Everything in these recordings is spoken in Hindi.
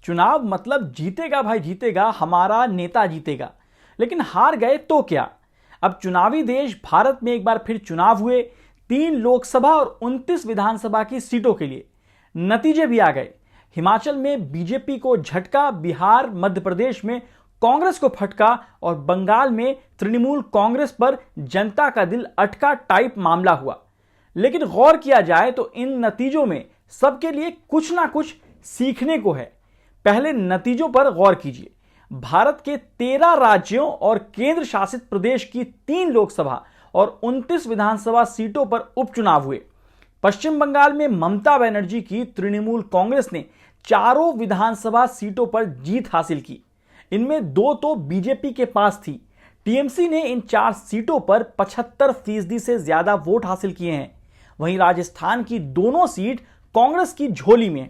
चुनाव मतलब जीतेगा भाई जीतेगा, हमारा नेता जीतेगा। लेकिन हार गए तो क्या? अब चुनावी देश भारत में एक बार फिर चुनाव हुए, 3 लोकसभा और 29 विधानसभा की सीटों के लिए। नतीजे भी आ गए। हिमाचल में बीजेपी को झटका, बिहार मध्य प्रदेश में कांग्रेस को फटका और बंगाल में तृणमूल कांग्रेस पर जनता का दिल अटका टाइप मामला हुआ। लेकिन गौर किया जाए तो इन नतीजों में सबके लिए कुछ ना कुछ सीखने को है। पहले नतीजों पर गौर कीजिए। भारत के 13 राज्यों और केंद्र शासित प्रदेश की 3 लोकसभा और 29 विधानसभा सीटों पर उपचुनाव हुए। पश्चिम बंगाल में ममता बनर्जी की तृणमूल कांग्रेस ने चारों विधानसभा सीटों पर जीत हासिल की। इनमें 2 तो बीजेपी के पास थी। टीएमसी ने इन 4 सीटों पर 75% से ज्यादा वोट हासिल किए हैं। वहीं राजस्थान की दोनों सीट कांग्रेस की झोली में।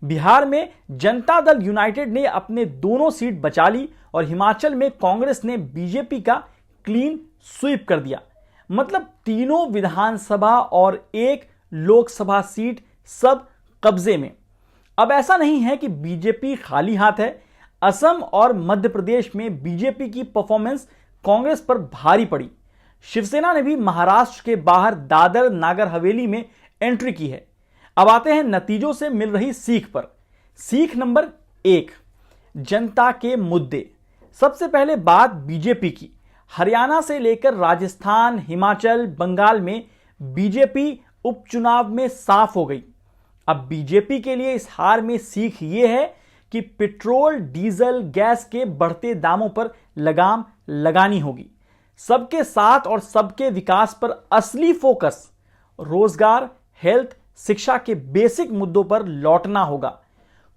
बिहार में जनता दल यूनाइटेड ने अपने दोनों सीट बचा ली और हिमाचल में कांग्रेस ने बीजेपी का क्लीन स्वीप कर दिया। मतलब तीनों विधानसभा और 1 लोकसभा सीट सब कब्जे में। अब ऐसा नहीं है कि बीजेपी खाली हाथ है। असम और मध्य प्रदेश में बीजेपी की परफॉर्मेंस कांग्रेस पर भारी पड़ी। शिवसेना ने भी महाराष्ट्र के बाहर दादर नागर हवेली में एंट्री की है। अब आते हैं नतीजों से मिल रही सीख पर। सीख नंबर 1, जनता के मुद्दे। सबसे पहले बात बीजेपी की। हरियाणा से लेकर राजस्थान, हिमाचल, बंगाल में बीजेपी उपचुनाव में साफ हो गई। अब बीजेपी के लिए इस हार में सीख यह है कि पेट्रोल, डीजल, गैस के बढ़ते दामों पर लगाम लगानी होगी। सबके साथ और सबके विकास पर असली फोकस रोजगार, हेल्थ, शिक्षा के बेसिक मुद्दों पर लौटना होगा।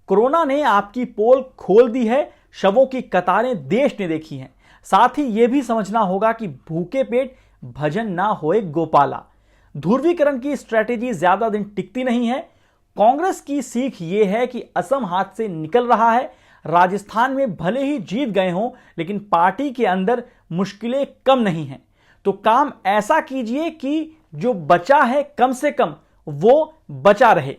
कोरोना ने आपकी पोल खोल दी है, शवों की कतारें देश ने देखी हैं। साथ ही यह भी समझना होगा कि भूखे पेट भजन ना होए गोपाला। ध्रुवीकरण की स्ट्रेटेजी ज्यादा दिन टिकती नहीं है। कांग्रेस की सीख यह है कि असम हाथ से निकल रहा है। राजस्थान में भले ही जीत गए हों, लेकिन पार्टी के अंदर मुश्किलें कम नहीं हैं। तो काम ऐसा कीजिए कि जो बचा है कम से कम वो बचा रहे।